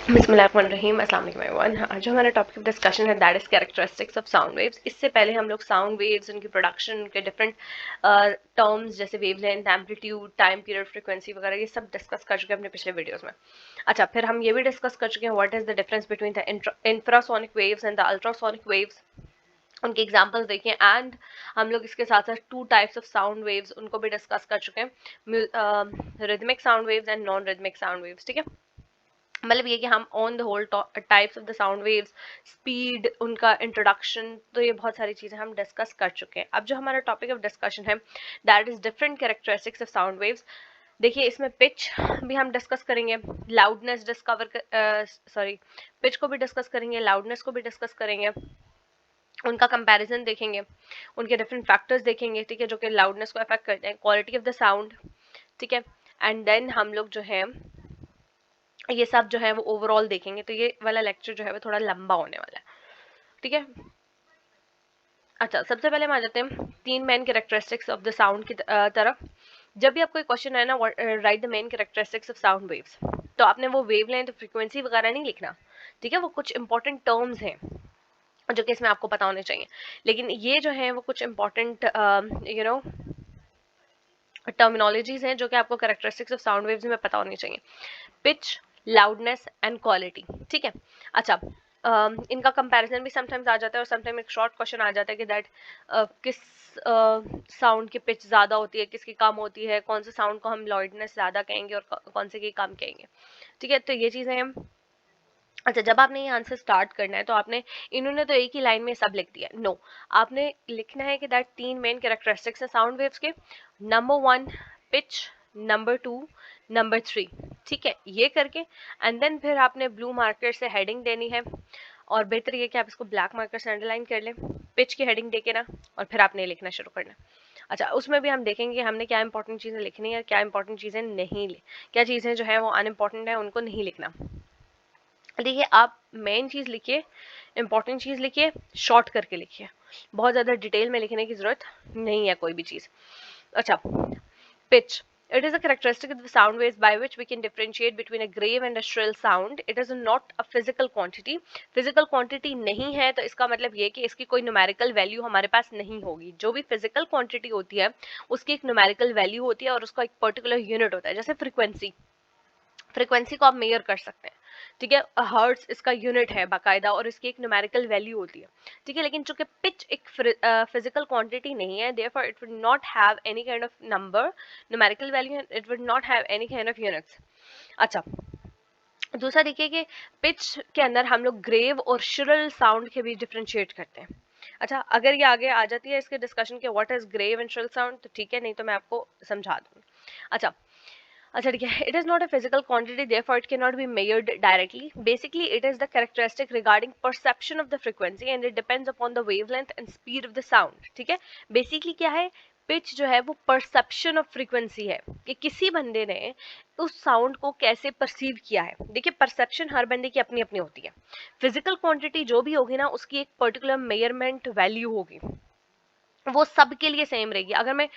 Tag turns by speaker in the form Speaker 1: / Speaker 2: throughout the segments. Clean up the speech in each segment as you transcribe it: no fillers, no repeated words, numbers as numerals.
Speaker 1: बिस्मिल्लाहिर्रहमानिर्रहीम, अस्सलाम वालेकुम एवरीवन। आज हमारा टॉपिक ऑफ डिस्कशन है that is characteristics of sound waves. इससे पहले हम लोग साउंड वेव्स, उनकी प्रोडक्शन, उनके डिफरेंट टर्म्स जैसे wavelength, amplitude, time period, frequency वगैरह ये सब डिस्कस कर चुके हैं अपने पिछले वीडियोस में। अच्छा, फिर हम ये भी डिस्कस कर चुके हैं what is the difference between the infrasonic waves and the ultrasonic waves. उनके एग्जाम्पल्स देखें एंड हम लोग इसके साथ साथ two types of sound waves उनको भी डिस्कस कर चुके हैं, rhythmic sound waves and non rhythmic sound waves. ठीक है, मतलब ये कि हम on the whole types of the sound waves, speed, उनका इंट्रोडक्शन, तो ये बहुत सारी चीज़ें हम डिस्कस कर चुके हैं। अब जो हमारा टॉपिक ऑफ डिस्कशन है that is different characteristics of sound waves. देखिए, इसमें पिच भी हम डिस्कस करेंगे, लाउडनेस पिच को भी डिस्कस करेंगे, लाउडनेस को भी डिस्कस करेंगे, उनका कंपैरिजन देखेंगे, उनके डिफरेंट फैक्टर्स देखेंगे, ठीक है, जो कि लाउडनेस को अफेक्ट करते हैं, क्वालिटी ऑफ द साउंड, ठीक है, एंड देन हम लोग जो है ये सब जो है वो ओवरऑल देखेंगे। तो ये वाला लेक्चर जो है वो थोड़ा लंबा होने वाला है, ठीक है। अच्छा, सबसे पहले हम आ जाते हैं तीन main characteristics of the sound की तरफ। जब भी आपको एक क्वेश्चन है ना, right the main characteristics of sound waves, तो आपने वो वेवलेंथ, फ्रीक्वेंसी वगैरह नहीं लिखना, ठीक है। वो कुछ इंपॉर्टेंट टर्म्स हैं जो कि इसमें आपको पता होने चाहिए, लेकिन ये जो है वो कुछ इंपॉर्टेंट यू नो टर्मिनोलॉजीज हैं जो कि आपको कैरेक्टरिस्टिक्स ऑफ साउंड वेव्स में पता होनी चाहिए। पिच, लाउडनेस एंड क्वालिटी, ठीक है। अच्छा, इनका कंपैरिजन भी समटाइम्स आ जाता है और समटाइम एक शॉर्ट क्वेश्चन आ जाता है कि दैट किस साउंड की पिच ज़्यादा होती है, किसकी कम होती है, कौन से साउंड को हम लाउडनेस ज़्यादा कहेंगे और कौन से की कम कहेंगे, ठीक है। तो ये चीज़ें हम, अच्छा, जब आपने ये आंसर स्टार्ट करना है तो आपने, इन्होंने तो एक ही लाइन में सब लिख दिया, नो, आपने लिखना है कि दैट तीन मेन कैरेक्टरिस्टिक्स है साउंड वेव्स के। नंबर 1 पिच, नंबर 2, नंबर 3, ठीक है, ये करके एंड देन फिर आपने ब्लू मार्कर से हेडिंग देनी है, और बेहतर ये कि आप इसको ब्लैक मार्कर से अंडरलाइन कर लें, पिच की हेडिंग देके ना, और फिर आपने लिखना शुरू करना। अच्छा, उसमें भी हम देखेंगे हमने क्या इंपॉर्टेंट चीज़ें लिखनी है, क्या इंपॉर्टेंट चीज़ें नहीं, क्या चीज़ें जो है वो अनइम्पॉर्टेंट है उनको नहीं लिखना। देखिए, आप मेन चीज़ लिखिए, इंपॉर्टेंट चीज़ लिखिए, शॉर्ट करके लिखिए, बहुत ज़्यादा डिटेल में लिखने की ज़रूरत नहीं है कोई भी चीज़। अच्छा, pitch. It is a characteristic of the sound waves by which we can differentiate between a grave and a shrill sound. It is not a physical quantity. Physical quantity नहीं है तो इसका मतलब ये कि इसकी कोई numerical value हमारे पास नहीं होगी। जो भी physical quantity होती है उसकी एक numerical value होती है और उसका एक particular unit होता है। जैसे frequency, फ्रीक्वेंसी को आप मेजर कर सकते हैं, ठीक है, हर्ट्ज इसका यूनिट है बाकायदा और इसकी एक न्यूमेरिकल वैल्यू होती है, ठीक है। लेकिन चूंकि पिच एक फिजिकल क्वांटिटी नहीं है, therefore it would not have any kind of number, numerical value, it would not have any kind of units. अच्छा, दूसरा देखिए कि पिच के अंदर हम लोग ग्रेव और श्रिल साउंड के भी डिफ्रेंशिएट करते हैं। अच्छा, अगर ये आगे आ जाती है इसके डिस्कशन के what is grave and shrill sound तो ठीक है, नहीं तो मैं आपको समझा दूंगी। अच्छा ठीक है, it is not a physical quantity, therefore it cannot be measured directly. Basically, it is the characteristic regarding perception of the frequency and it depends upon the wavelength and speed of the sound. ठीक है, basically क्या है, pitch जो है वो perception of frequency है कि किसी बंदे ने उस साउंड को कैसे परसीव किया है। देखिए, परसेप्शन हर बंदे की अपनी अपनी होती है, फिजिकल क्वांटिटी जो भी होगी ना उसकी एक पर्टिकुलर मेजरमेंट वैल्यू होगी, वो सबके लिए सेम रहेगी। अगर मैं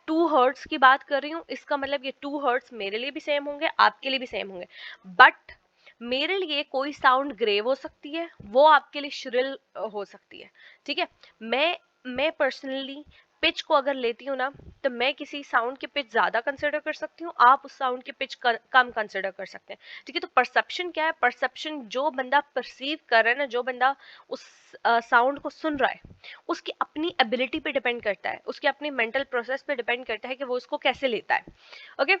Speaker 1: 2 हर्ट्स की बात कर रही हूँ, इसका मतलब ये 2 हर्ट्स मेरे लिए भी सेम होंगे, आपके लिए भी सेम होंगे, बट मेरे लिए कोई साउंड ग्रेव हो सकती है, वो आपके लिए श्रिल हो सकती है, ठीक है। मैं पर्सनली पिच को अगर लेती हूँ ना, तो मैं किसी साउंड की पिच ज़्यादा कंसिडर कर सकती हूँ, आप उस साउंड की पिच कम कंसिडर कर सकते हैं, ठीक है। तो परसेप्शन क्या है, परसेप्शन जो बंदा परसीव कर रहा है ना, जो बंदा उस साउंड को सुन रहा है, उसकी अपनी एबिलिटी पे डिपेंड करता है, उसकी अपनी मेंटल प्रोसेस पे डिपेंड करता है कि वो उसको कैसे लेता है। ओके,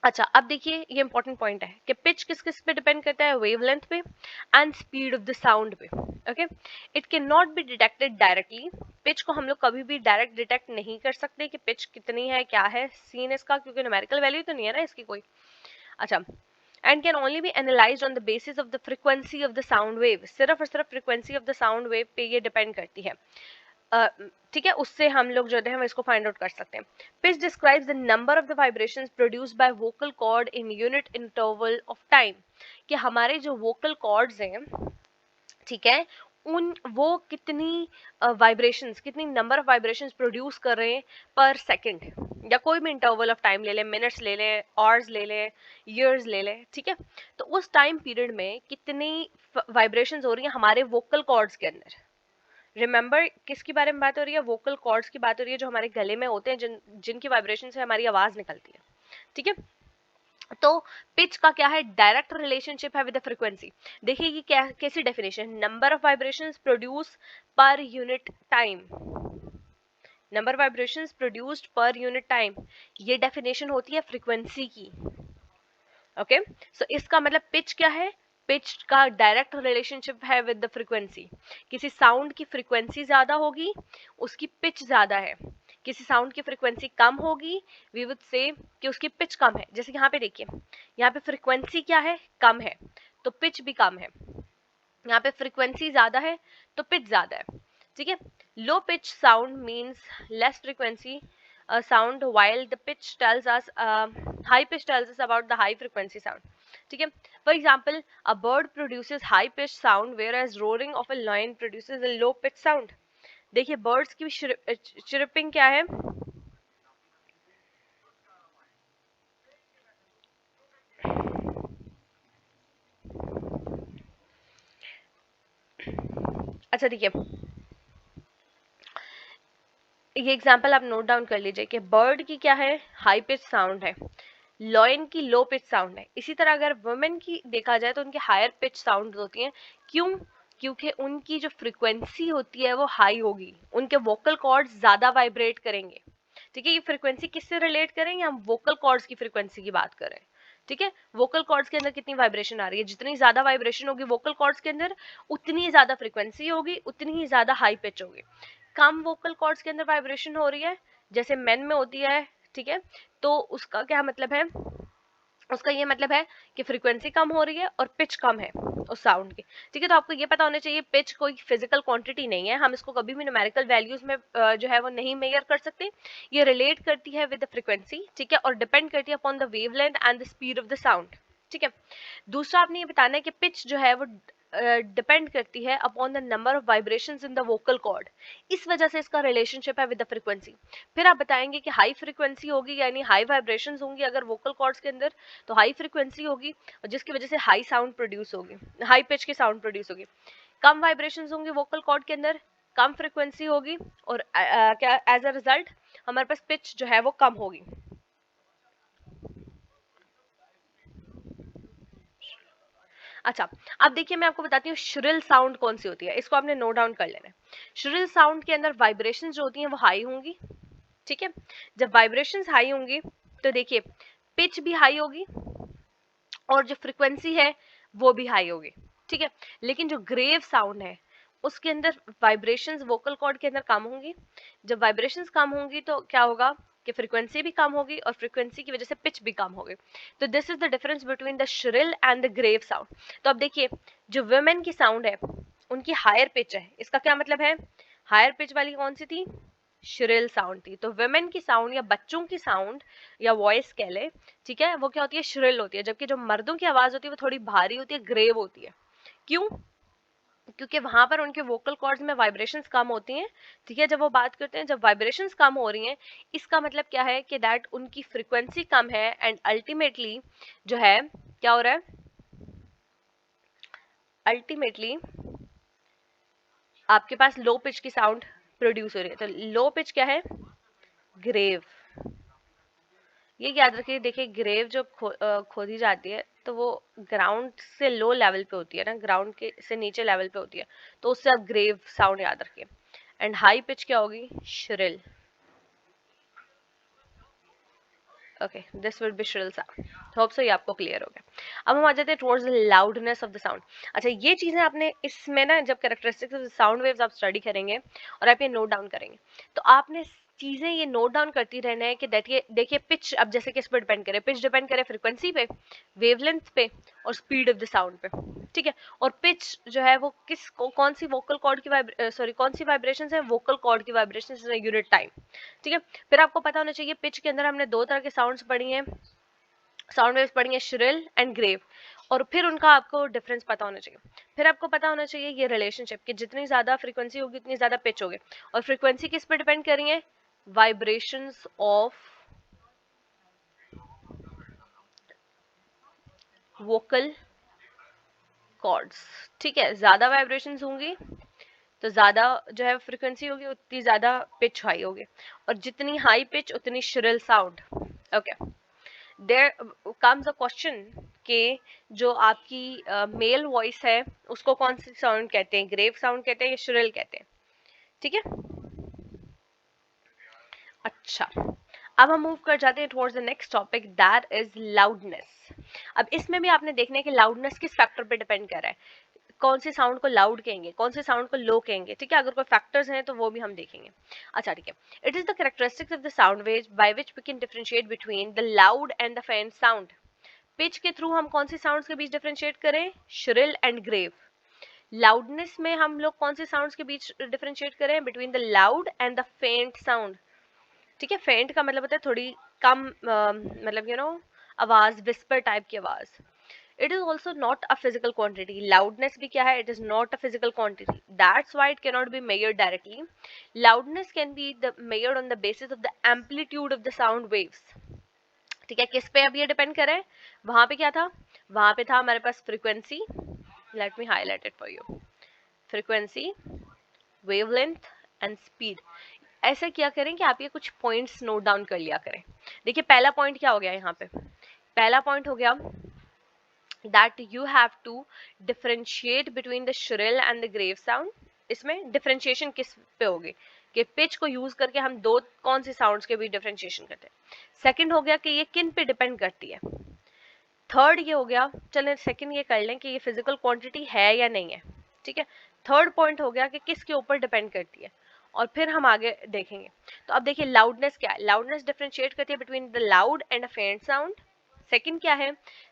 Speaker 1: अच्छा, अब देखिए ये इंपॉर्टेंट पॉइंट है कि पिच किस किस पे डिपेंड करता है, वेवलेंथ पे and speed of the sound पे। Okay, it can not be detected directly, pitch को हम लोग कभी भी डायरेक्ट डिटेक्ट नहीं कर सकते कि पिच कितनी है, क्या है सीन इसका, क्योंकि न्यूमेरिकल वैल्यू तो नहीं है ना इसकी कोई। अच्छा, and can only be analyzed on the basis of the frequency of the sound wave, सिर्फ और सिर्फ frequency of the sound wave पे ये डिपेंड करती है, ठीक है, उससे हम लोग जो है इसको फाइंड आउट कर सकते हैं। Pitch describes the number of the vibrations produced by vocal cord in unit interval of time, कि हमारे जो वोकल कॉर्ड्स हैं, ठीक है, वो कितनी वाइब्रेशंस, कितनी नंबर ऑफ वाइब्रेशंस प्रोड्यूस कर रहे हैं पर सेकंड, या कोई भी इंटरवल ऑफ टाइम ले लें, मिनट्स ले लें, आवर्स ले लें, ईयर्स ले लें, ठीक है। तो उस टाइम पीरियड में कितनी वाइब्रेशंस हो रही हैं हमारे वोकल कॉर्ड्स के अंदर। रिमेंबर किसकी बारे में बात हो रही है? वोकल कॉर्ड्स की बात हो रही है, जो हमारे गले में होते हैं, जिनकी वाइब्रेशन से हमारी आवाज निकलती है, ठीक है। तो पिच का क्या है? डायरेक्ट रिलेशनशिप है विद द फ्रीक्वेंसी। देखिए ये क्या, कैसी definition, number of vibrations produce per unit time, number vibrations produced per unit time, ये डेफिनेशन होती है फ्रीक्वेंसी की। ओके, सो इसका मतलब पिच क्या है? पिच का डायरेक्ट रिलेशनशिप है विद द फ्रीक्वेंसी। किसी साउंड की फ्रीक्वेंसी ज्यादा होगी, उसकी पिच ज्यादा है। किसी साउंड की फ्रीक्वेंसी कम होगी, वी वुड से कि उसकी पिच कम है। जैसे यहाँ पे देखिए, यहाँ पे फ्रीक्वेंसी क्या है? कम है, तो पिच भी कम है। यहाँ पे फ्रीक्वेंसी ज्यादा है तो पिच ज्यादा है, ठीक है। Low pitch sound means less frequency sound, while the pitch tells us high pitch tells us about the high frequency sound, ठीक है। For example, a bird produces high pitch sound whereas roaring of a lion produces a low pitch sound। देखिए birds की chirping क्या है? अच्छा देखिए, ये example आप नोट डाउन कर लीजिए कि बर्ड की क्या है? हाई पिच साउंड है, लॉयन की लो पिच साउंड है। इसी तरह अगर वुमेन की देखा जाए तो उनकी हायर पिच साउंड होती हैं। क्यों? क्योंकि उनकी जो फ्रीक्वेंसी होती है वो हाई होगी, उनके वोकल कॉर्ड्स ज्यादा वाइब्रेट करेंगे, ठीक है। ये फ्रीक्वेंसी किससे रिलेट करेंगे? हम वोकल कॉर्ड्स की फ्रीक्वेंसी की बात करें, ठीक है। वोकल कॉर्ड्स के अंदर कितनी वाइब्रेशन आ रही है, जितनी ज्यादा वाइब्रेशन होगी वोकल कॉर्ड्स के अंदर, उतनी ज्यादा फ्रीक्वेंसी होगी, उतनी ही ज्यादा हाई पिच होगी। कम वोकल कॉर्ड्स के अंदर वाइब्रेशन हो रही है, जैसे मेन में होती है, ठीक है, तो उसका क्या मतलब है? उसका ये मतलब है कि फ्रीक्वेंसी कम हो रही है और पिच कम है उस साउंड की, ठीक है। तो आपको ये पता होना चाहिए पिच कोई फिजिकल क्वांटिटी नहीं है, हम इसको कभी भी न्यूमेरिकल वैल्यूज में जो है वो नहीं मेजर कर सकते। ये रिलेट करती है विद द फ्रीक्वेंसी, ठीक है, और डिपेंड करती है upon the wavelength and the speed of the sound, ठीक है। दूसरा आपने ये बताना है कि पिच जो है वो डिपेंड करती है upon the number of vibrations in the vocal cord, इस वजह से इसका रिलेशनशिप है विद द फ्रीक्वेंसी। फिर आप बताएंगे कि हाई फ्रीक्वेंसी होगी यानी हाई वाइब्रेशंस होंगी अगर वोकल कॉर्ड्स के अंदर, तो हाई फ्रीक्वेंसी होगी और जिसकी वजह से हाई साउंड प्रोड्यूस होगी, हाई पिच की साउंड प्रोड्यूस होगी। कम वाइब्रेशंस होंगे वोकल कॉर्ड के अंदर, कम फ्रीक्वेंसी होगी, और क्या एज अ रिजल्ट हमारे पास पिच जो है वो कम होगी। अच्छा, अब देखिए मैं आपको बताती हूँ श्रिल साउंड कौन सी होती है, इसको आपने नोट डाउन कर लेना है। श्रिल साउंड के अंदर वाइब्रेशंस जो होती हैं वो हाई होंगी, ठीक है। जब वाइब्रेशंस हाई होंगी तो देखिए पिच भी हाई होगी और जो फ्रीक्वेंसी है वो भी हाई होगी, ठीक है। लेकिन जो ग्रेव साउंड है उसके अंदर वाइब्रेशंस वोकल कॉर्ड के अंदर कम होंगी। जब वाइब्रेशंस कम होंगी तो क्या होगा कि फ्रीक्वेंसी भी कम होगी और फ्रीक्वेंसी की वजह से पिच भी कम होगी। तो this is the difference between the shrill and the grave sound. तो अब देखिए जो वुमेन की साउंड है उनकी हायर पिच है, इसका क्या मतलब है? हायर पिच वाली कौन सी थी? श्रिल साउंड थी। तो वुमेन की साउंड या बच्चों की साउंड या वॉइस कह ले, ठीक है, वो क्या होती है? श्रिल होती है। जबकि जो मर्दों की आवाज होती है वो थोड़ी भारी होती है, ग्रेव होती है। क्यों? क्योंकि वहां पर उनके वोकल कॉर्ड्स में वाइब्रेशंस कम होती हैं, ठीक है। जब वो बात करते हैं, जब वाइब्रेशंस कम हो रही हैं, इसका मतलब क्या है कि दैट उनकी फ्रीक्वेंसी कम है एंड अल्टीमेटली जो है क्या हो रहा है? अल्टीमेटली आपके पास लो पिच की साउंड प्रोड्यूस हो रही है। तो लो पिच क्या है? ग्रेव। ये याद रखिए, देखिए ग्रेव जो खोदी जाती है तो वो ग्राउंड से लो लेवल पे होती है ना, ग्राउंड के से नीचे लेवल पे होती है, तो उससे आप ग्रेव साउंड याद रखिए। एंड हाई पिच क्या होगी? Shrill. Okay, this will be shrill sound. Hope so ये आपको क्लियर हो गया। अब हम आ जाते हैं towards the loudness of the sound. अच्छा, ये चीजें आपने इसमें ना जब characteristics of the sound waves आप स्टडी करेंगे और आप ये नोट डाउन करेंगे तो आपने चीजें ये नोट डाउन करती रहना है कि देखिए पिच अब जैसे किस पे डिपेंड करे? पिच डिपेंड करे फ्रीक्वेंसी पे, वेवलेंथ पे और स्पीड ऑफ द साउंड पे, ठीक है। और पिच जो है वो कौन सी वोकल कॉर्ड की सॉरी कौन सी वाइब्रेशंस है? वोकल कॉर्ड की वाइब्रेशंस यूनिट टाइम, ठीक है। फिर आपको पता होना चाहिए पिच के अंदर हमने दो तरह के साउंड्स पढ़ी हैं, साउंड वेव्स पढ़ी हैं, श्रिल एंड ग्रेव। और फिर उनका आपको डिफरेंस पता होना चाहिए। फिर आपको पता होना चाहिए ये रिलेशनशिप कि जितनी ज़्यादा फ्रीक्वेंसी होगी उतनी ज़्यादा पिच होगी। और फ्रीक्वेंसी किस पे डिपेंड कर रही है? Vibrations of vocal cords. ठीक है, ज़्यादा वाइब्रेशंस होंगी तो ज़्यादा जो है फ्रीक्वेंसी होगी, उतनी ज़्यादा पिच हाई होगी, और जितनी हाई पिच उतनी shrill sound. Okay, there comes a question कि जो आपकी मेल वॉइस है उसको कौन सी साउंड कहते हैं? ग्रेव साउंड कहते हैं या श्रिल कहते हैं? ठीक है, अच्छा, अब हम मूव कर जाते हैं towards the next topic, that is loudness. अब इसमें भी आपने देखना है कि लाउडनेस किस फैक्टर पे डिपेंड कर रहा है, कौन से साउंड को लाउड कहेंगे, कौन से साउंड को लो कहेंगे। ठीक है, अगर कोई फैक्टर्स हैं तो वो भी हम देखेंगे। अच्छा ठीक है, it is the characteristics of the sound waves by which we can differentiate between the loud and the faint sound. Pitch के थ्रू हम कौन सी साउंड्स के बीच डिफरेंशिएट करें? Shrill and grave. लाउडनेस में हम लोग कौन से साउंड्स के बीच डिफरेंशिएट करें? Between the loud and the faint sound. ठीक है, फेंट का मतलब होता है थोड़ी कम, मतलब आवाज, विस्पर टाइप की आवाज। It is also not a physical quantity. Loudness भी क्या है? It is not a physical quantity, that's why it can not be measured directly. Loudness can be measured on the basis of the amplitude of the sound waves. ठीक है, किस पे अब ये depend करे? वहां पे क्या था? वहां पे था हमारे पास frequency, let me highlight it for you, frequency, wavelength and speed. ऐसा क्या करें कि आप ये कुछ पॉइंट्स नोट डाउन कर लिया करें। देखिए पहला पॉइंट क्या हो गया यहाँ पे? पहला पॉइंट हो गया that you have to differentiate between the shrill and the grave sound। इसमें डिफरेंशिएशन किस पे होगी? कि पिच को यूज करके हम दो कौन सी साउंड्स के बीच डिफरेंशिएशन करते हैं। सेकंड हो गया कि ये किन पे डिपेंड करती है। थर्ड ये हो गया, चलें सेकंड ये कर लें कि ये फिजिकल क्वांटिटी है या नहीं है। ठीक है, थर्ड पॉइंट हो गया कि किसके ऊपर डिपेंड करती है, और फिर हम आगे देखेंगे। तो अब देखिए लाउडनेस क्या है? लाउडनेस डिफरेंशिएट करती है बिटवीन द लाउड एंड अ फेंट साउंड। सेकंड क्या है?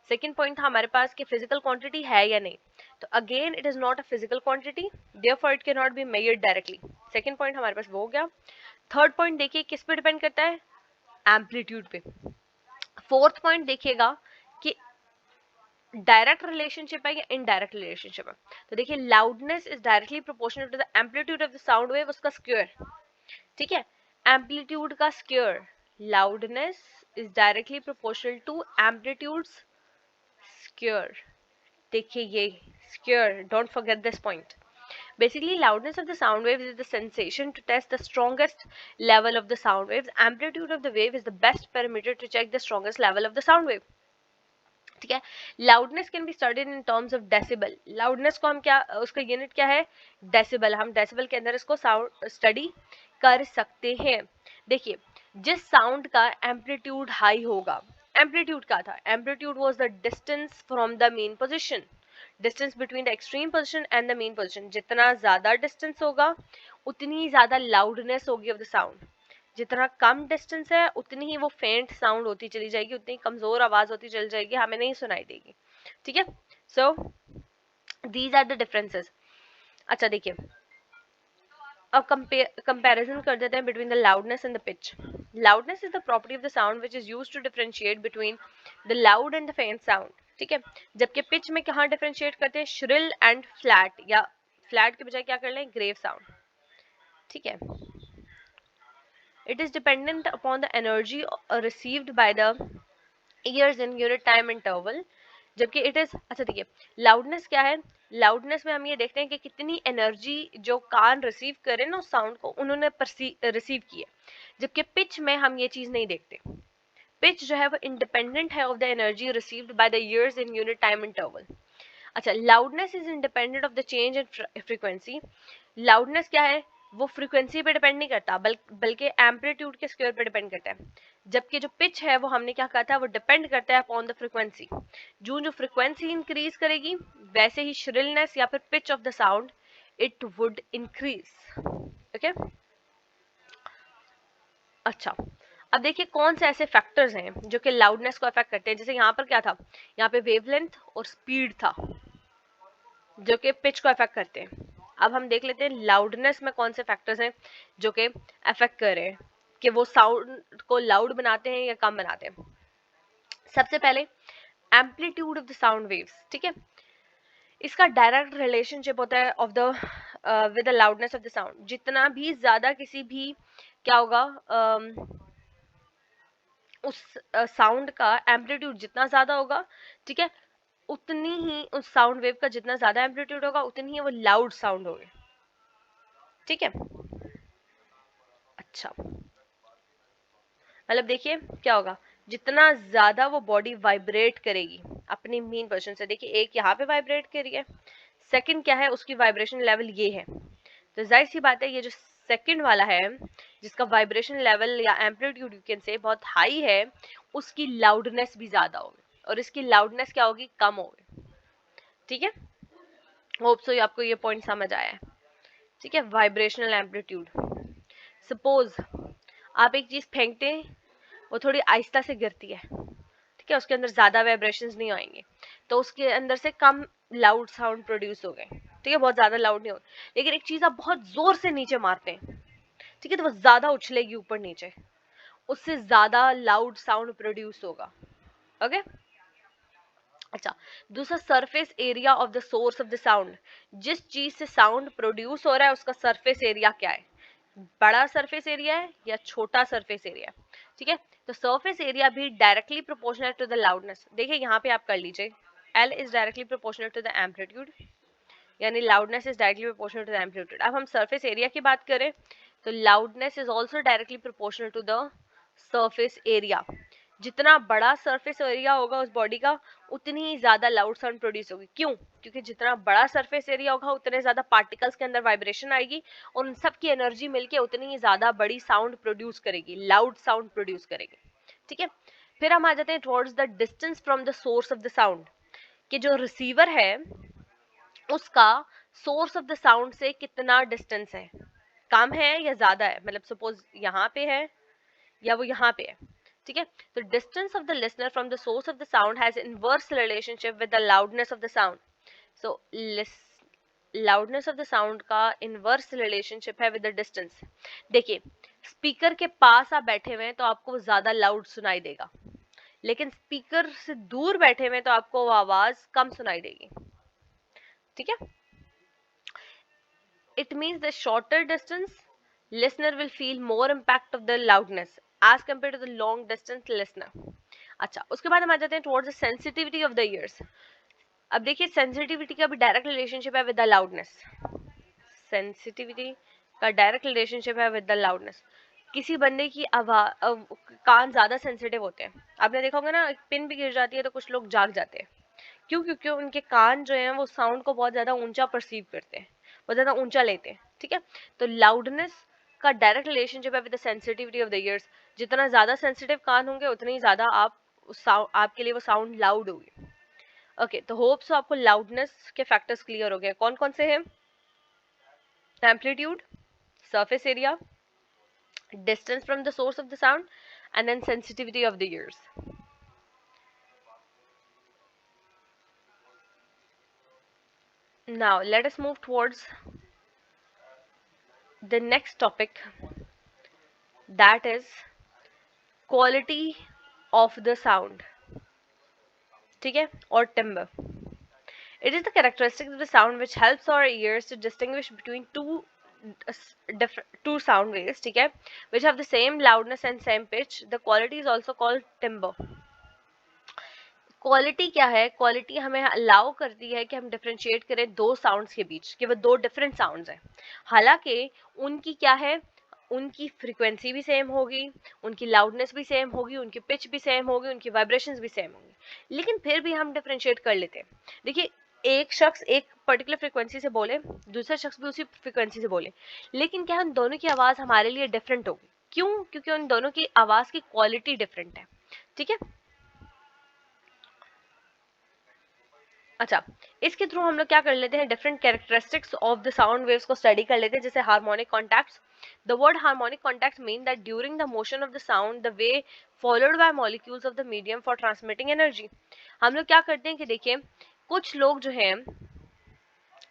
Speaker 1: सेकंड पॉइंट था हमारे पास कि फिजिकल क्वांटिटी है या नहीं। तो again it is not a physical quantity, therefore it can not be measured directly. Second point हमारे पास वो हो गया। थर्ड पॉइंट देखिए किस पे डिपेंड करता है? एम्पलीट्यूड पे। फोर्थ पॉइंट देखिएगा कि डायरेक्ट रिलेशनशिप है या इनडायरेक्ट रिलेशनशिप है। तो देखिए loudness is directly proportional to the amplitude of the sound wave, उसका स्क्वायर। ठीक है, एम्पलीट्यूड का square, loudness is directly proportional to amplitude square. देखिए ये square, don't forget this point. Basically, loudness of the sound waves is the sensation to test the strongest level of the sound waves. Amplitude of the wave is the best parameter to check the strongest level of the sound wave. ठीक है, loudness can be studied in terms of decibel. Loudness को हम क्या, उसका unit क्या है? Decibel. हम decibel के अंदर इसको साउंड स्टडी कर सकते हैं। देखिए जिस साउंड का एम्पलीट्यूड हाई होगा, एम्पलीट्यूड क्या था? Amplitude was the distance from the main position, distance between the extreme position and the main position. जितना ज्यादा डिस्टेंस होगा उतनी ज्यादा लाउडनेस होगी ऑफ द साउंड। जितना कम डिस्टेंस है उतनी ही वो फेंट साउंड होती चली जाएगी, उतनी कमजोर आवाज होती चली जाएगी, हमें नहीं सुनाई देगी। ठीक है, so these are the differences. अच्छा देखिए अब कंपैरिजन कर देते हैं between the loudness and the pitch. Loudness is the property of the sound which is used to differentiate between the loud and the faint sound. ठीक है, जबकि pitch में कहाँ डिफरेंशिएट करते हैं? श्रिल एंड फ्लैट, या फ्लैट के बजाय क्या कर लें? Grave sound. ठीक है, it is dependent upon the energy received by the ears in unit time interval। जबकि इट इज, अच्छा देखिए लाउडनेस क्या है? लाउडनेस में हम ये देखते हैं कि कितनी एनर्जी जो कान रिसीव करे ना उस साउंड को, उन्होंने रिसीव की है। जबकि पिच में हम ये चीज नहीं देखते। पिच जो है वो इंडिपेंडेंट है of the energy received by the ears in unit time interval. अच्छा, loudness is independent of the change in frequency. Loudness क्या है? वो फ्रीक्वेंसी पे डिपेंड नहीं करता, बल्कि एम्पलीट्यूड के स्क्वायर पे डिपेंड करता है। जबकि जो पिच है वो हमने क्या कहा था? वो डिपेंड करता है अपॉन द फ्रीक्वेंसी। जो फ्रीक्वेंसी इंक्रीज करेगी वैसे ही श्रिलनेस या फिर pitch of the sound it would increase. Okay, अच्छा अब देखिए कौन से ऐसे फैक्टर्स हैं जो कि लाउडनेस को अफेक्ट करते हैं। जैसे यहाँ पर क्या था? यहाँ पे वेवलेंथ और स्पीड था जो कि पिच को अफेक्ट करते हैं। अब हम देख लेते हैं लाउडनेस में कौन से फैक्टर्स हैं जो कि अफेक्ट कर रहे हैं कि वो साउंड को लाउड बनाते हैं या कम बनाते हैं। सबसे पहले amplitude of the sound waves, ठीक है। इसका डायरेक्ट रिलेशनशिप होता है of the with the loudness of the sound. जितना भी ज्यादा किसी भी क्या होगा उस साउंड का एम्पलीट्यूड जितना ज्यादा होगा, ठीक है, उतनी ही उस साउंड वेव का जितना ज्यादा एम्पलीट्यूड होगा उतनी ही वो लाउड साउंड होगी, ठीक है। अच्छा, मतलब देखिए क्या होगा, जितना ज्यादा वो बॉडी वाइब्रेट करेगी अपनी मेन पोजीशन से, देखिए एक यहाँ पे वाइब्रेट कर रही है, सेकंड क्या है उसकी वाइब्रेशन लेवल ये है, तो जाहिर सी बात है ये जो सेकंड वाला है जिसका वाइब्रेशन लेवल या एम्पलीट्यूड यू कैन से बहुत हाई है, उसकी लाउडनेस भी ज्यादा होगी और इसकी लाउडनेस क्या होगी, कम होगी, ठीक है। होप सो आपको ये पॉइंट समझ आया है, ठीक है। वाइब्रेशनल एम्पलीट्यूड, सपोज आप एक चीज फेंकते हैं, वो थोड़ी आहिस्ता से गिरती है, ठीक है, उसके अंदर ज्यादा वाइब्रेशंस नहीं आएंगे, तो उसके अंदर से कम लाउड साउंड प्रोड्यूस हो गए, ठीक है, बहुत ज्यादा लाउड नहीं हो। लेकिन एक चीज आप बहुत जोर से नीचे मारते हैं, ठीक है, तो वो ज्यादा उछलेगी ऊपर नीचे, उससे ज्यादा लाउड साउंड प्रोड्यूस होगा, ओके। अच्छा, दूसरा surface area of the source of the sound, जिस चीज से साउंड प्रोड्यूस हो रहा है उसका सरफेस एरिया क्या है, बड़ा सरफेस एरिया है या छोटा सरफेस एरिया, ठीक है। तो सरफेस एरिया भी directly proportional to the loudness, देखिए यहाँ पे आप कर लीजिए, L is directly proportional to the amplitude, यानी loudness is directly proportional to the amplitude. अब हम सरफेस एरिया की बात करें तो loudness is also directly proportional to the surface area, जितना बड़ा सरफेस एरिया होगा उस बॉडी का उतनी ही ज्यादा लाउड साउंड प्रोड्यूस होगी, क्यों, क्योंकि जितना बड़ा सरफेस एरिया होगा उतने ज्यादा पार्टिकल्स के अंदर वाइब्रेशन आएगी और उन सब की एनर्जी मिलके उतनी ही ज्यादा बड़ी साउंड प्रोड्यूस करेगी, लाउड साउंड प्रोड्यूस करेगी, ठीक है। फिर हम आ जाते हैं towards the distance from the source of the sound, कि जो रिसीवर है उसका सोर्स ऑफ द साउंड से कितना डिस्टेंस है, कम है या ज्यादा है, मतलब सपोज यहाँ पे है या वो यहाँ पे है, ठीक है। तो distance of the listener from the source of the sound has inverse relationship with the loudness of the sound. So loudness of the sound का इनवर्स रिलेशनशिप है विद द डिस्टेंस। देखिए स्पीकर के पास आप बैठे हुए हैं तो आपको ज्यादा लाउड सुनाई देगा, लेकिन स्पीकर से दूर बैठे हुए तो आपको वो आवाज कम सुनाई देगी, ठीक है। It means the shorter distance listener will feel more impact of the loudness as compared to the long distance listener. अच्छा, उसके बाद हम आ जाते हैं towards the sensitivity of the ears. अब देखिए सेंसिटिविटी का भी डायरेक्ट रिलेशनशिप है विद द लाउडनेस, सेंसिटिविटी का डायरेक्ट रिलेशनशिप है विद द लाउडनेस। किसी बंदे की आवाज कान ज्यादा सेंसिटिव होते हैं, आपने देखा होगा ना, एक पिन भी गिर जाती है तो कुछ लोग जाग जाते हैं, क्यों, क्योंकि उनके कान जो है वो साउंड को बहुत ज्यादा ऊंचा परसीव करते हैं, बहुत ज्यादा ऊंचा लेते हैं, ठीक है। तो लाउडनेस का डायरेक्ट रिलेशनशिप है with the sensitivity of the years, जितना ज्यादा सेंसिटिव कान होंगे उतनी ही ज्यादा आपके लिए वो साउंड लाउड होगी, ओके। तो होप सो आपको लाउडनेस के फैक्टर्स क्लियर हो गए, कौन कौन से हैं, amplitude, surface area, distance from the source of the sound, and then sensitivity of the ears. Now let us move towards the next topic, that is quality of the sound, ठीक है, और timbre. It is the characteristic of the sound which helps our ears to distinguish between two sound waves, ठीक है, which have the same loudness and same pitch. The quality is also called timbre. Quality क्या है, quality हमें allow करती है कि हम differentiate करें दो साउंड्स के बीच, कि वो दो डिफरेंट साउंड्स हैं, हालांकि उनकी क्या है, उनकी फ्रीक्वेंसी भी सेम होगी, उनकी लाउडनेस भी सेम होगी, उनकी पिच भी सेम होगी, उनकी वाइब्रेशंस भी सेम होंगी, लेकिन फिर भी हम डिफरेंशिएट कर लेते हैं। देखिए एक शख्स एक पर्टिकुलर फ्रीक्वेंसी से बोले, दूसरा शख्स भी उसी फ्रीक्वेंसी से बोले, लेकिन क्या उन दोनों की आवाज हमारे लिए डिफरेंट होगी, क्यों, क्योंकि उन दोनों की आवाज की क्वालिटी डिफरेंट है, ठीक है। अच्छा, इसके थ्रू हम लोग क्या कर लेते हैं, different characteristics of the sound waves को स्टडी कर लेते हैं, जैसे harmonic contacts. The word harmonic contacts mean that during the motion of the sound the way followed by molecules of the medium for transmitting energy. हम लोग क्या करते हैं कि देखिए कुछ लोग जो हैं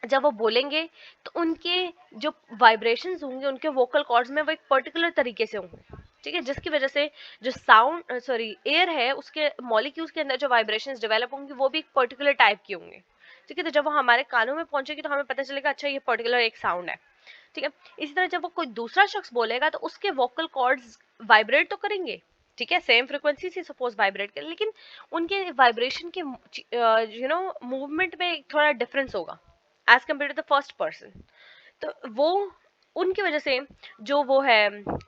Speaker 1: जब वो बोलेंगे तो उनके जो वाइब्रेशंस होंगे उनके वोकल कॉर्ड्स में वो एक पर्टिकुलर तरीके से होंगे, ठीक है, जिसकी वजह से जो साउंड एयर है उसके मॉलिक्यूल्स के अंदर जो वाइब्रेशंस डेवलप होंगी वो भी एक पर्टिकुलर टाइप की होंगी। ठीक है, तो जब वो हमारे कानों में पहुंचेगी तो हमें पता चलेगा अच्छा ये पर्टिकुलर एक साउंड है। ठीक है, इसी तरह जब वो कोई दूसरा शख्स बोलेगा तो उसके वोकल कॉर्ड्स वाइब्रेट तो करेंगे। ठीक है, सेम फ्रिक्वेंसी से सपोज वाइब्रेट करें, लेकिन उनके वाइब्रेशन के मूवमेंट में थोड़ा डिफरेंस होगा as compare to the first person. तो वो उनकी वजह से जो वो है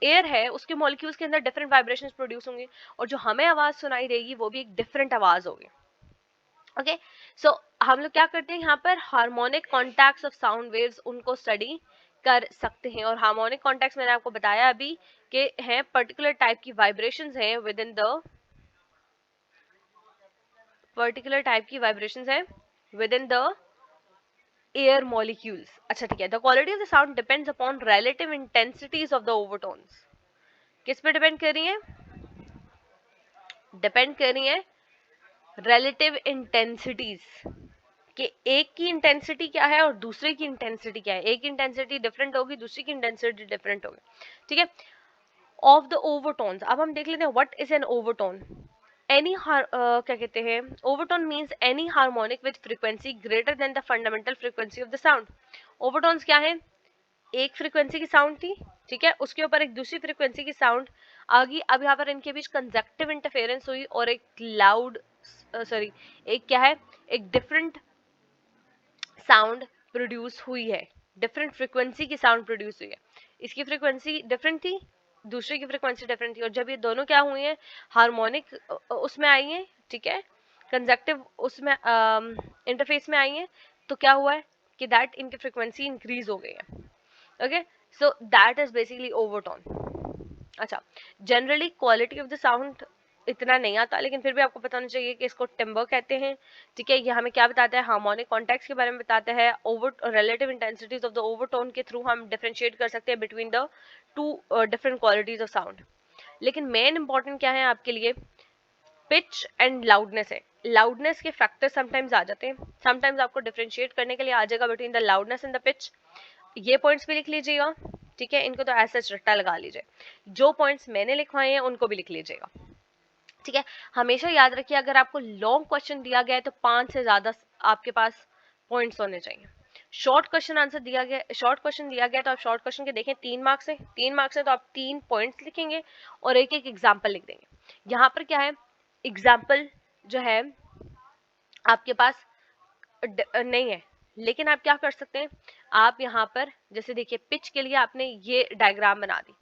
Speaker 1: एयर है उसके मॉलिक्यूल्स के अंदर डिफरेंट वाइब्रेशंस प्रोड्यूस होंगे और जो हमें आवाज सुनाई देगी वो भी एक डिफरेंट आवाज होगी। ओके, सो हम लोग क्या करते हैं यहाँ पर harmonic contacts of sound waves उनको स्टडी कर सकते हैं। और हार्मोनिक कॉन्टैक्ट्स मैंने आपको बताया अभी कि हैं पर्टिकुलर टाइप की वाइब्रेशंस हैं with in the particular type की वाइब्रेशंस हैं with in the air molecules. अच्छा ठीक है, the quality of the sound depends upon relative intensities of the overtones. किस पे डिपेंड कर रही है? डिपेंड कर रही है रिलेटिव इंटेंसिटीज, कि एक की इंटेंसिटी क्या है और दूसरे की इंटेंसिटी क्या है। एक की इंटेंसिटी डिफरेंट होगी, दूसरी की इंटेंसिटी डिफरेंट होगी। ठीक है, ऑफ द ओवरटोन्स अब हम देख लेते हैं what is an overtone. Any क्या कहते हैं, overtone means any harmonic with frequency greater than the fundamental frequency of the sound. Overtones क्या है? एक फ्रीक्वेंसी की साउंड थी, ठीक है, उसके ऊपर एक दूसरी फ्रीक्वेंसी की साउंड आ गई। अब यहाँ पर इनके बीच कंजक्टिव इंटरफेरेंस हुई और एक लाउड एक क्या है, एक डिफरेंट साउंड प्रोड्यूस हुई है, डिफरेंट फ्रीक्वेंसी की साउंड प्रोड्यूस हुई है। इसकी फ्रीक्वेंसी डिफरेंट थी, दूसरे की फ्रीक्वेंसी डिफरेंट थी, और जब ये दोनों क्या हुई हैं, हार्मोनिक उसमें आई हैं, ठीक है, कंजक्टिव उसमें इंटरफेस में आई हैं, तो क्या हुआ है कि दैट इनकी फ्रीक्वेंसी इंक्रीज हो गई है। Okay, so that is basically overtone. अच्छा, generally quality of the sound इतना नहीं आता, लेकिन फिर भी आपको पता होना चाहिए कि इसको टिम्बर कहते हैं। ठीक है, ये हमें क्या बताता है, हार्मोनिक कॉन्टैक्ट्स के बारे में बताता है। Over relative intensities of the overtone के थ्रू हम डिफरेंशिएट कर सकते हैं between the two different qualities of sound. लेकिन मेन इंपॉर्टेंट क्या है आपके लिए, पिच एंड लाउडनेस है। लाउडनेस के फैक्टर समटाइम्स आ जाते हैं, समटाइम्स आपको डिफरेंशिएट करने के लिए आ जाएगा between the loudness and the pitch. ये पॉइंट्स भी लिख लीजिएगा, ठीक है, इनको तो ऐसा रट्टा लगा लीजिए। जो पॉइंट्स मैंने लिखवाए हैं उनको भी लिख लीजिएगा। ठीक है, हमेशा याद रखिए अगर आपको लॉन्ग क्वेश्चन दिया गया है तो 5 से ज्यादा आपके पास पॉइंट्स होने चाहिए। शॉर्ट क्वेश्चन आंसर दिया गया, शॉर्ट क्वेश्चन दिया गया तो आप शॉर्ट क्वेश्चन के देखें 3 मार्क्स है, 3 मार्क्स है तो आप 3 पॉइंट्स लिखेंगे और एक एक एग्जाम्पल लिख देंगे। यहाँ पर क्या है, एग्जाम्पल जो है आपके पास नहीं है, लेकिन आप क्या कर सकते हैं, आप यहाँ पर जैसे देखिए पिच के लिए आपने ये डायग्राम बना दी,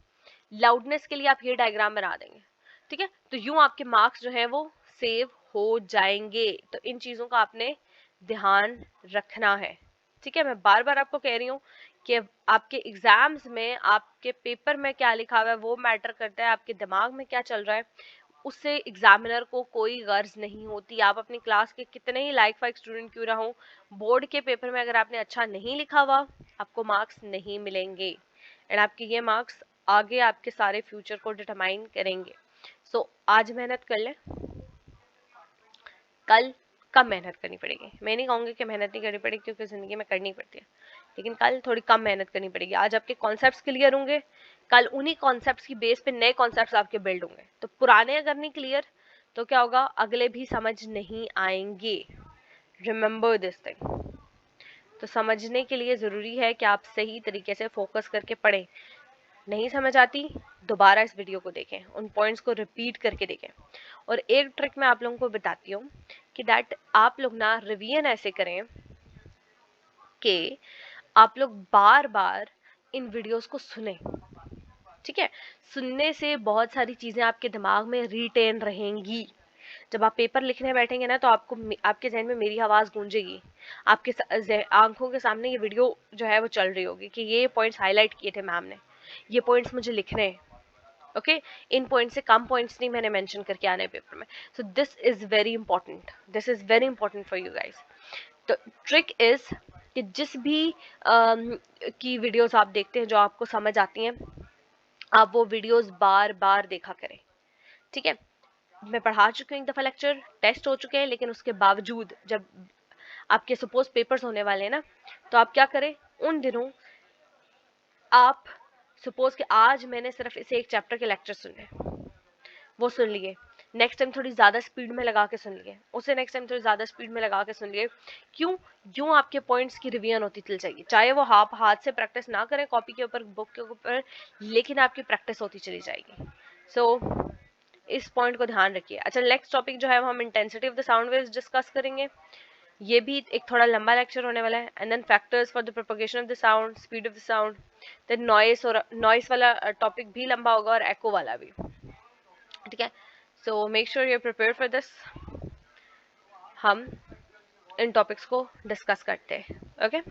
Speaker 1: लाउडनेस के लिए आप ये डायग्राम बना देंगे। ठीक है, तो यूं आपके मार्क्स जो है वो सेव हो जाएंगे। तो इन चीजों का आपने ध्यान रखना है। ठीक है, मैं बार बार आपको कह रही हूँ कि आपके एग्जाम्स में आपके पेपर में क्या लिखा हुआ है वो मैटर करता है, आपके दिमाग में क्या चल रहा है उससे एग्जामिनर को कोई गर्ज नहीं होती। आप अपनी क्लास के कितने ही लाइक फाइक स्टूडेंट क्यों ना हो, बोर्ड के पेपर में अगर आपने अच्छा नहीं लिखा हुआ आपको मार्क्स नहीं मिलेंगे, एंड आपके ये मार्क्स आगे आपके सारे फ्यूचर को डिटरमाइन करेंगे। सो आज मेहनत कर लें, कल कम मेहनत करनी पड़ेगी। मैं नहीं कहूँगी कि मेहनत नहीं करनी पड़ेगी क्योंकि ज़िंदगी में करनी पड़ती है, लेकिन कल थोड़ी कम मेहनत करनी पड़ेगी। आज आपके कॉन्सेप्ट्स क्लियर होंगे, कल उन्हीं कॉन्सेप्ट्स की बेस पे नए कॉन्सेप्ट्स आपके बिल्ड होंगे। तो पुराने अगर नहीं क्लियर तो क्या होगा, अगले भी समझ नहीं आएंगे। Remember this thing. तो समझने के लिए ज़रूरी है कि आप सही तरीके से फोकस करके पढ़ें। नहीं समझ आती, दोबारा इस वीडियो को देखें, उन पॉइंट्स को रिपीट करके देखें। और एक ट्रिक मैं आप लोगों को बताती हूँ कि दैट आप लोग ना रिवीजन ऐसे करें कि आप लोग बार बार इन वीडियोस को सुने। ठीक है, सुनने से बहुत सारी चीजें आपके दिमाग में रिटेन रहेंगी। जब आप पेपर लिखने बैठेंगे ना तो आपको आपके जहन में मेरी आवाज गूंजेगी, आपके आंखों के सामने ये वीडियो जो है वो चल रही होगी कि ये पॉइंट्स हाईलाइट किए थे मैम ने, ये पॉइंट्स मुझे लिखने हैं। ओके, इन पॉइंट से कम पॉइंट्स नहीं मैंने मेंशन करके आने पेपर में। So this is very important, this is very important for you guys. तो ट्रिक इज कि जिस भी की वीडियोस आप देखते हैं जो आपको समझ आती हैं, आप वो वीडियोस बार बार देखा करें। ठीक है, मैं पढ़ा चुकी हूँ एक दफा लेक्चर, टेस्ट हो चुके हैं, लेकिन उसके बावजूद जब आपके सपोज पेपर्स होने वाले हैं ना, तो आप क्या करें, उन दिनों आप सपोज कि आज मैंने सिर्फ इसे एक चैप्टर के लेक्चर सुने, वो सुन लिए, नेक्स्ट टाइम थोड़ी ज़्यादा स्पीड में लगा के सुन लिए, उसे नेक्स्ट टाइम थोड़ी ज़्यादा स्पीड में लगा के सुन लिए। क्यों? यूँ आपके पॉइंट्स की रिवीजन होती चली जाएगी, चाहे वो आप हाथ से प्रैक्टिस ना करें कॉपी के ऊपर, बुक के ऊपर, लेकिन आपकी प्रैक्टिस होती चली जाएगी। सो इस पॉइंट को ध्यान रखिए। अच्छा, नेक्स्ट टॉपिक जो है वो हम intensity of the sound waves discuss करेंगे। ये भी एक थोड़ा लंबा लेक्चर होने वाला है। And then factors for the propagation of the sound, speed of the sound, then noise, और नॉइस वाला टॉपिक भी लंबा होगा और एको वाला भी, ठीक है। So make sure you prepare for this. हम इन टॉपिक्स को डिस्कस करते हैं, ओके।